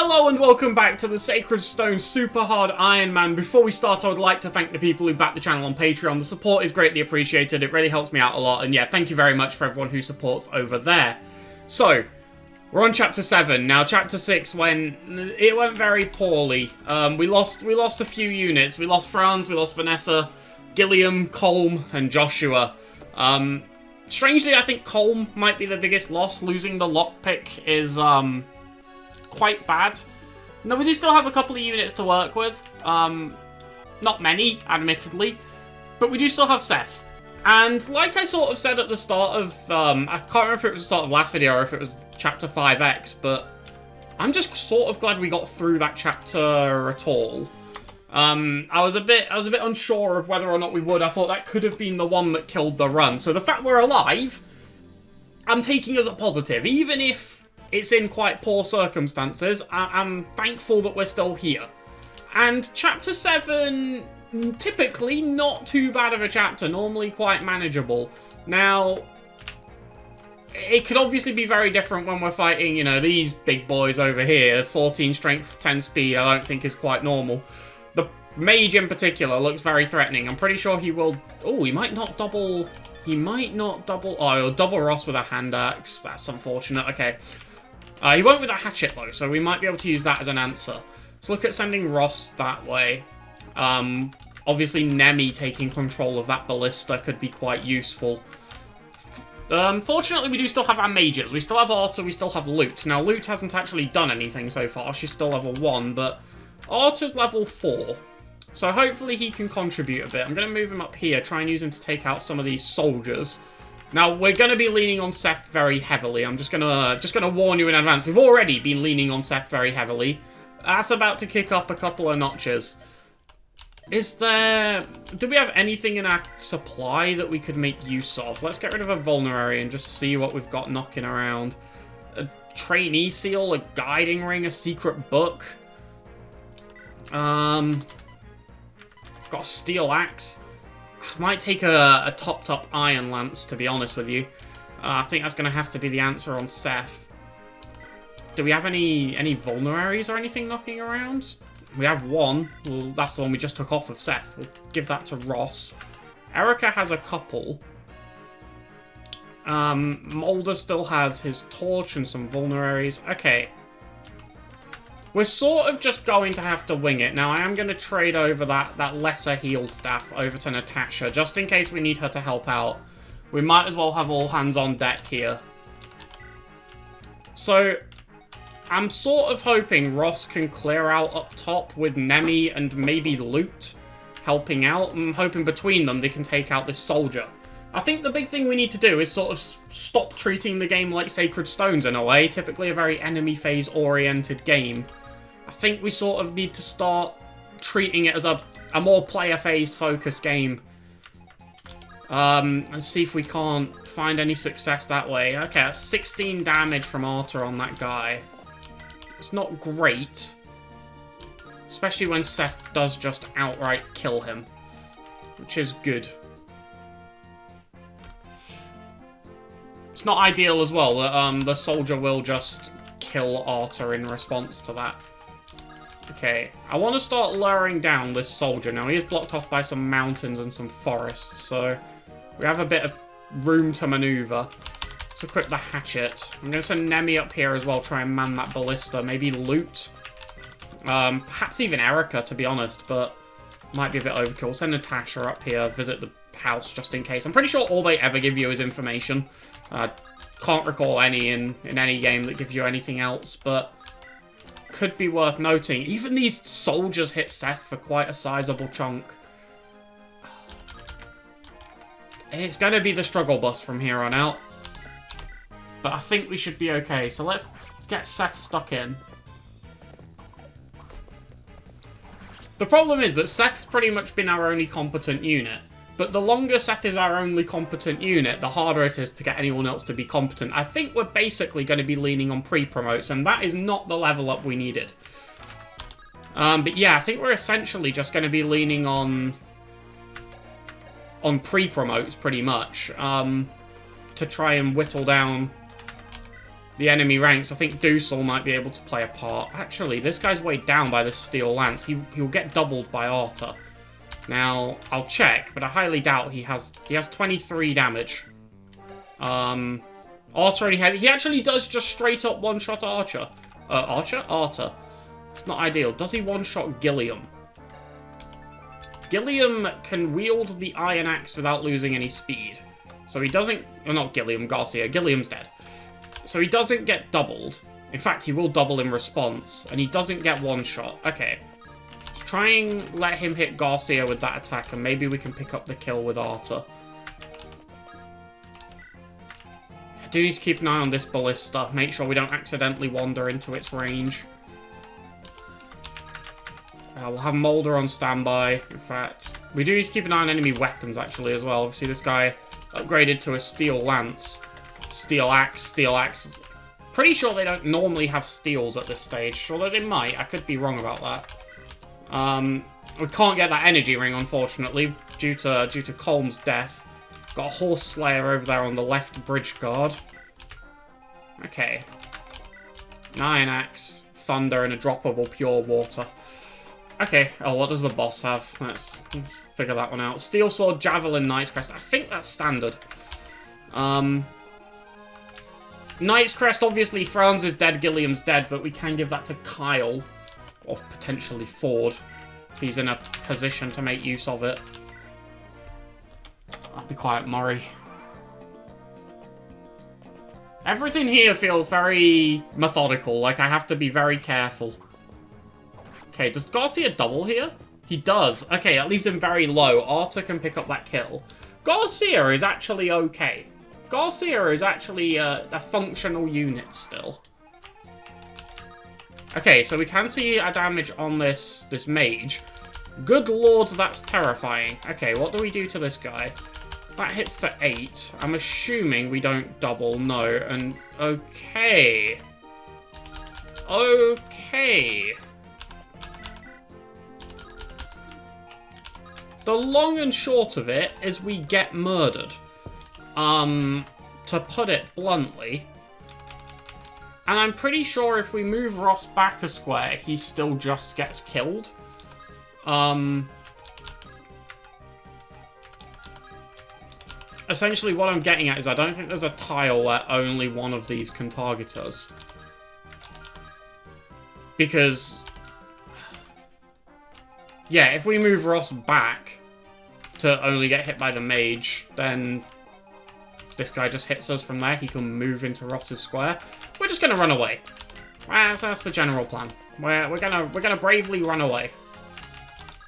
Hello and welcome back to the Sacred Stone Superhard Ironman. Before we start, I would like to thank the people who back the channel on Patreon. The support is greatly appreciated. It really helps me out a lot. And yeah, thank you very much for everyone who supports over there. So, we're on Chapter 7. Now, Chapter 6 went very poorly. We lost a few units. We lost Franz, we lost Vanessa, Gilliam, Colm, and Joshua. Strangely, I think Colm might be the biggest loss. Losing the lockpick is, quite bad. No, we do still have a couple of units to work with. Not many, admittedly. But we do still have Seth. And like I sort of said at the start of, I can't remember if it was the start of last video or if it was Chapter 5X, but I'm just sort of glad we got through that chapter at all. I was a bit unsure of whether or not we would. I thought that could have been the one that killed the run. So the fact we're alive, I'm taking as a positive. Even if it's in quite poor circumstances, I'm thankful that we're still here. And Chapter 7, typically not too bad of a chapter, normally quite manageable. Now, it could obviously be very different when we're fighting, you know, these big boys over here. 14 strength, 10 speed, I don't think is quite normal. The mage in particular looks very threatening. I'm pretty sure he will... Oh, he might not double... He might not double... Oh, he'll double Ross with a hand axe. That's unfortunate. Okay. He won't with a hatchet, though, so we might be able to use that as an answer. Let's look at sending Ross that way. Obviously, Nemi taking control of that ballista could be quite useful. Fortunately, we do still have our mages. We still have Arta, we still have Lute. Now, Lute hasn't actually done anything so far. She's still level 1, but Arta's level 4. So hopefully he can contribute a bit. I'm going to move him up here, try and use him to take out some of these soldiers. Now, we're going to be leaning on Seth very heavily. I'm just gonna warn you in advance. We've already been leaning on Seth very heavily. That's about to kick up a couple of notches. Is there... Do we have anything in our supply that we could make use of? Let's get rid of a vulnerary and just see what we've got knocking around. A trainee seal, a guiding ring, a secret book. Got a steel axe. I might take a topped-up iron lance, to be honest with you. I think that's going to have to be the answer on Seth. Do we have any vulneraries or anything knocking around? We have one. Well, that's the one we just took off of Seth. We'll give that to Ross. Erica has a couple. Mulder still has his torch and some vulneraries. Okay. We're sort of just going to have to wing it. Now, I am going to trade over that lesser heal staff over to Natasha, just in case we need her to help out. We might as well have all hands on deck here. So, I'm sort of hoping Ross can clear out up top with Nemi and maybe Lute helping out. I'm hoping between them they can take out this soldier. I think the big thing we need to do is sort of stop treating the game like Sacred Stones in a way. Typically a very enemy phase oriented game. I think we sort of need to start treating it as a more player phased focused game. And see if we can't find any success that way. Okay, that's 16 damage from Arta on that guy. It's not great. Especially when Seth does just outright kill him. Which is good. It's not ideal as well that the soldier will just kill Arta in response to that. Okay, I want to start luring down this soldier. Now, he is blocked off by some mountains and some forests, so we have a bit of room to maneuver. Let's equip the hatchet. I'm going to send Nemi up here as well, try and man that ballista. Maybe Lute. Perhaps even Erica, to be honest, but might be a bit overkill. We'll send Natasha up here, visit the house just in case. I'm pretty sure all they ever give you is information. Can't recall any in any game that gives you anything else, but could be worth noting. Even these soldiers hit Seth for quite a sizable chunk. It's going to be the struggle bus from here on out. But I think we should be okay. So let's get Seth stuck in. The problem is that Seth's pretty much been our only competent unit. But the longer Seth is our only competent unit, the harder it is to get anyone else to be competent. I think we're basically going to be leaning on pre-promotes, and that is not the level up we needed. But yeah, I think we're essentially just going to be leaning on pre-promotes, pretty much, to try and whittle down the enemy ranks, I think Dusel might be able to play a part. Actually, this guy's weighed down by this steel lance. He'll get doubled by Arta. Now, I'll check, but I highly doubt he has 23 damage. Arta only has... He actually does just straight up one-shot Archer. Arta. It's not ideal. Does he one-shot Gilliam? Gilliam can wield the Iron Axe without losing any speed. So he doesn't... Well, not Gilliam, Garcia. Gilliam's dead. So he doesn't get doubled. In fact, he will double in response. And he doesn't get one-shot. Okay. Let's try and let him hit Garcia with that attack, and maybe we can pick up the kill with Arta. I do need to keep an eye on this ballista. Make sure we don't accidentally wander into its range. We'll have Molder on standby. In fact, we do need to keep an eye on enemy weapons, actually, as well. Obviously, this guy upgraded to a steel lance. Steel axe. Pretty sure they don't normally have steels at this stage, although they might. I could be wrong about that. We can't get that energy ring, unfortunately, due to Colm's death. Got a Horseslayer over there on the left bridge guard. Okay. An Iron Axe, Thunder, and a droppable Pure Water. Okay, oh, what does the boss have? Let's figure that one out. Steel Sword, Javelin, Knight's Crest. I think that's standard. Knight's Crest, obviously, Franz is dead, Gilliam's dead, but we can give that to Kyle. Or potentially Ford, if he's in a position to make use of it. I'll be quiet, Murray. Everything here feels very methodical, like I have to be very careful. Okay, does Garcia double here? He does. Okay, that leaves him very low. Arta can pick up that kill. Garcia is actually okay. Garcia is actually a functional unit still. Okay, so we can see our damage on this mage. Good lord, that's terrifying. Okay, what do we do to this guy? That hits for 8. I'm assuming we don't double, no. And, okay. Okay. The long and short of it is we get murdered. To put it bluntly. And I'm pretty sure if we move Ross back a square, he still just gets killed. Essentially what I'm getting at is I don't think there's a tile where only one of these can target us. Because... yeah, if we move Ross back to only get hit by the mage, then this guy just hits us from there. He can move into Ross's square. We're just gonna run away. That's the general plan. We're gonna bravely run away.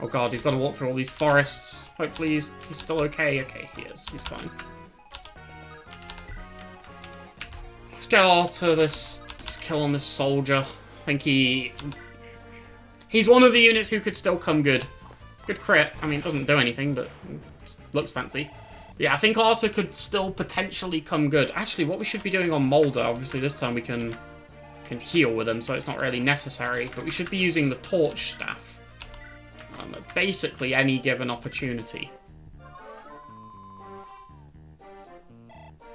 Oh god, he's gonna walk through all these forests. Hopefully he's still okay. Okay, he is. He's fine. Let's get on to this kill on this soldier. I think he's one of the units who could still come good. Good crit. I mean, it doesn't do anything, but looks fancy. Yeah, I think Arta could still potentially come good. Actually, what we should be doing on Molder, obviously this time we can heal with him, so it's not really necessary, but we should be using the Torch Staff. At basically any given opportunity.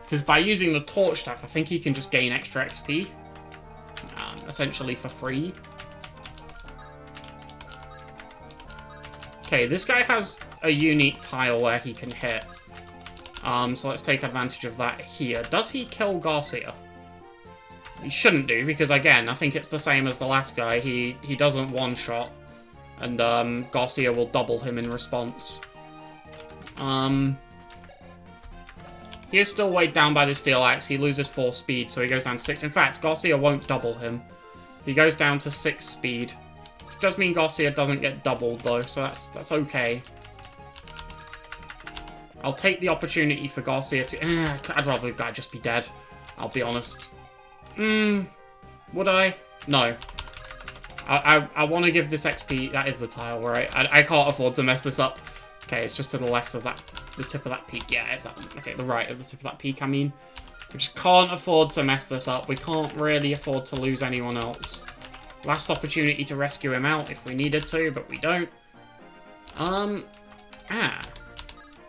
Because by using the Torch Staff, I think he can just gain extra XP. Essentially for free. Okay, this guy has a unique tile where he can hit. So let's take advantage of that here. Does he kill Garcia? He shouldn't do, because again, I think it's the same as the last guy. He doesn't one-shot. And Garcia will double him in response. He is still weighed down by the steel axe. He loses 4 speed, so he goes down to 6. In fact, Garcia won't double him. He goes down to 6 speed. Which does mean Garcia doesn't get doubled, though, so that's okay. I'll take the opportunity for Garcia to... I'd rather the guy just be dead. I'll be honest. Would I? No. I want to give this XP... That is the tile, right? I can't afford to mess this up. Okay, it's just to the left of that... The tip of that peak. Yeah, it's that one. Okay, the right of the tip of that peak, I mean. We just can't afford to mess this up. We can't really afford to lose anyone else. Last opportunity to rescue him out if we needed to, but we don't.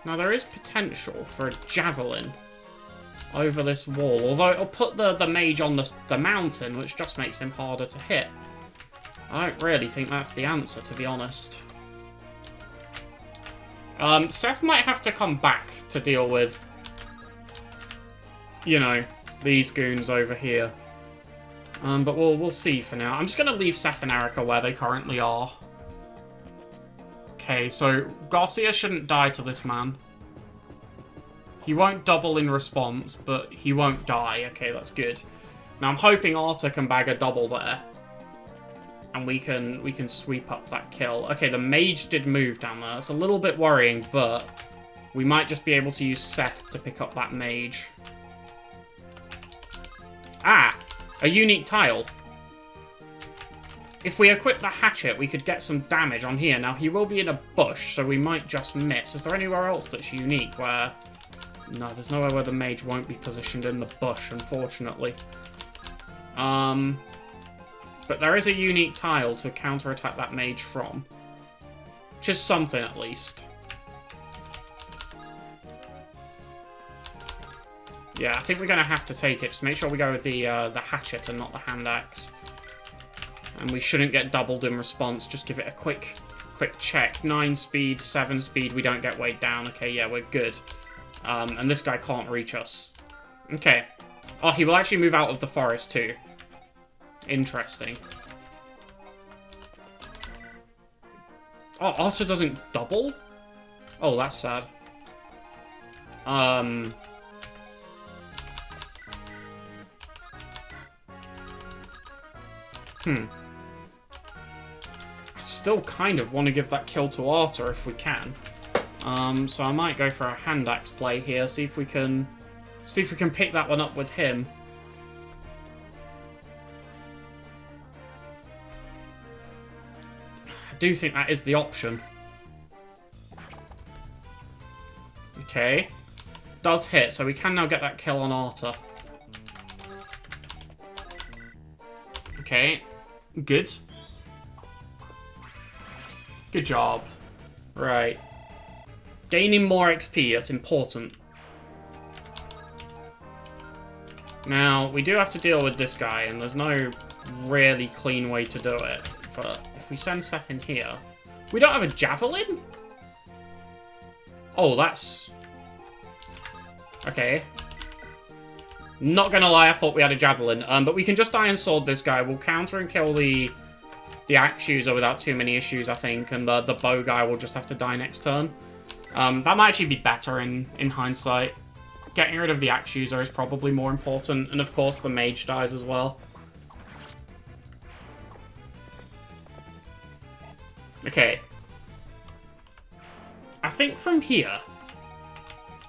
Now, there is potential for a javelin. over this wall. Although it'll put the mage on the mountain, which just makes him harder to hit. I don't really think that's the answer, to be honest. Seth might have to come back to deal with, you know, these goons over here. But we'll see for now. I'm just going to leave Seth and Erica where they currently are. Okay, so Garcia shouldn't die to this man. He won't double in response, but he won't die. Okay, that's good. Now I'm hoping Arta can bag a double there. And we can sweep up that kill. Okay, the mage did move down there. That's a little bit worrying, but we might just be able to use Seth to pick up that mage. Ah! A unique tile. If we equip the hatchet, we could get some damage on here. Now, he will be in a bush, so we might just miss. Is there anywhere else that's unique where... No, there's nowhere where the mage won't be positioned in the bush, unfortunately. But there is a unique tile to counterattack that mage from. Which is something, at least. Yeah, I think we're going to have to take it. Just make sure we go with the hatchet and not the hand axe. And we shouldn't get doubled in response. Just give it a quick check. 9 speed, 7 speed. We don't get weighed down. Okay, yeah, we're good. And this guy can't reach us. Okay. Oh, he will actually move out of the forest too. Interesting. Oh, Arta doesn't double? Oh, that's sad. I still kind of want to give that kill to Arta if we can. So I might go for a hand axe play here, see if we can pick that one up with him. I do think that is the option. Okay. Does hit, so we can now get that kill on Arta. Okay. Good. Good job. Right. Gaining more XP, that's important. Now, we do have to deal with this guy, and there's no really clean way to do it. But if we send Seth in here... We don't have a javelin? Oh, that's... Okay. Not gonna lie, I thought we had a javelin. But we can just Iron Sword this guy. We'll counter and kill the axe user without too many issues, I think. And the bow guy will just have to die next turn. That might actually be better in hindsight. Getting rid of the axe user is probably more important. And of course, the mage dies as well. Okay. I think from here...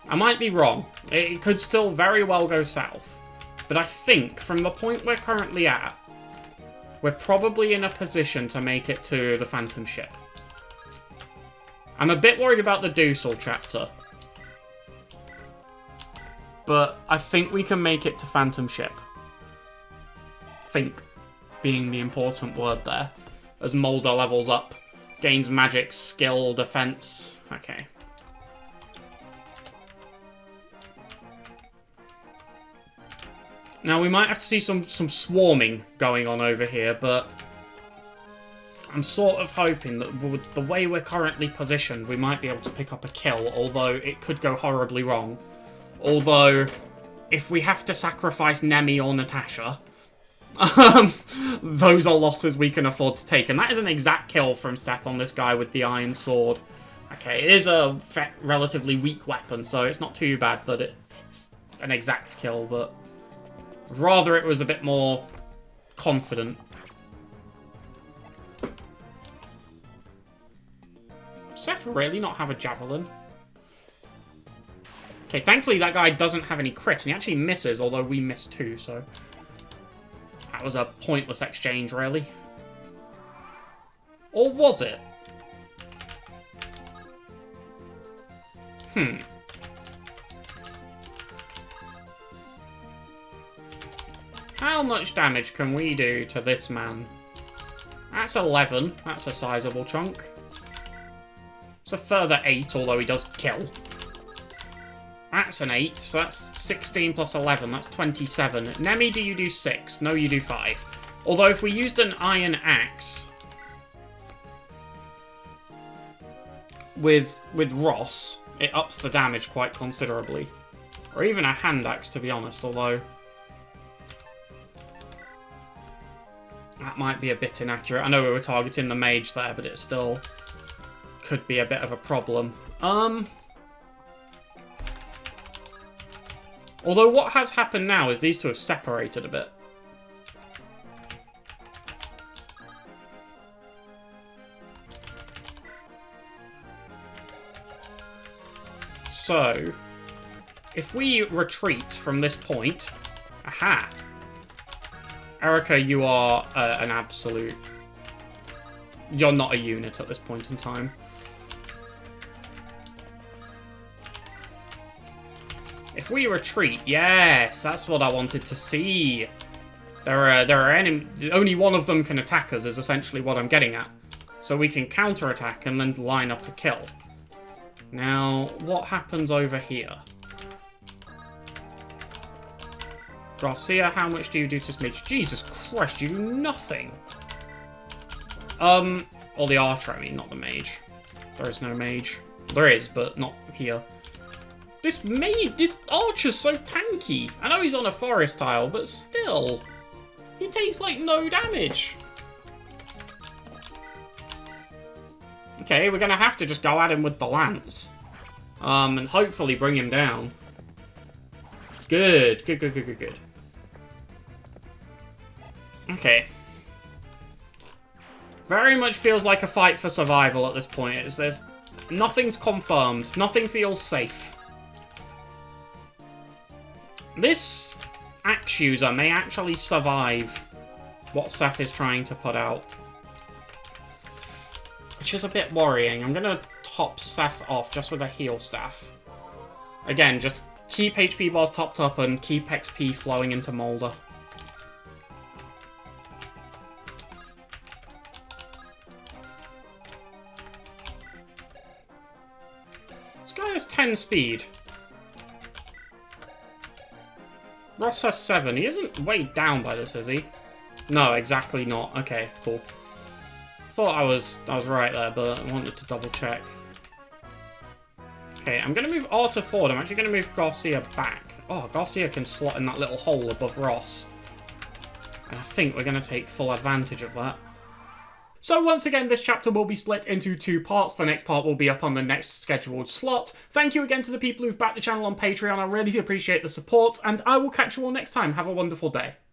I might be wrong. It could still very well go south. But I think from the point we're currently at, we're probably in a position to make it to the Phantom Ship. I'm a bit worried about the Dusel chapter. But I think we can make it to Phantom Ship. Think being the important word there. As Mulder levels up. Gains magic, skill, defense. Okay. Now, we might have to see some swarming going on over here, but I'm sort of hoping that with the way we're currently positioned, we might be able to pick up a kill, although it could go horribly wrong. Although, if we have to sacrifice Nemi or Natasha, those are losses we can afford to take. And that is an exact kill from Seth on this guy with the Iron Sword. Okay, it is a relatively weak weapon, so it's not too bad that it's an exact kill, but... rather it was a bit more confident. Seth really not have a javelin? Okay, thankfully that guy doesn't have any crit, and he actually misses, although we missed too, so... that was a pointless exchange, really. Or was it? How much damage can we do to this man? That's 11. That's a sizable chunk. It's a further 8, although he does kill. That's an 8, so that's 16 plus 11, that's 27. Nemi, do you do 6? No, you do 5. Although if we used an iron axe with Ross, it ups the damage quite considerably. Or even a hand axe, to be honest, although that might be a bit inaccurate. I know we were targeting the mage there, but it still could be a bit of a problem. Although what has happened now is these two have separated a bit. So, if we retreat from this point... Aha! Erica, you are an absolute... You're not a unit at this point in time. If we retreat, yes, that's what I wanted to see. There are enemies. Only one of them can attack us is essentially what I'm getting at. So we can counterattack and then line up a kill. Now, what happens over here? Garcia, how much do you do to this mage? Jesus Christ, you do nothing. Or the archer, I mean, not the mage. There is no mage. There is, but not here. This archer's so tanky. I know he's on a forest tile, but still. He takes, like, no damage. Okay, we're gonna have to just go at him with the lance. And hopefully bring him down. Good. Okay. Very much feels like a fight for survival at this point. Nothing's confirmed. Nothing feels safe. This axe user may actually survive what Seth is trying to put out. Which is a bit worrying. I'm going to top Seth off just with a heal staff. Again, just keep HP bars topped up and keep XP flowing into Molder. This guy has 10 speed. Ross has 7. He isn't weighed down by this, is he? No, exactly not. Okay, cool. Thought I was right there, but I wanted to double check. Okay, I'm going to move Arthur forward. I'm actually going to move Garcia back. Oh, Garcia can slot in that little hole above Ross. And I think we're going to take full advantage of that. So once again, this chapter will be split into 2 parts. The next part will be up on the next scheduled slot. Thank you again to the people who've backed the channel on Patreon. I really appreciate the support, and I will catch you all next time. Have a wonderful day.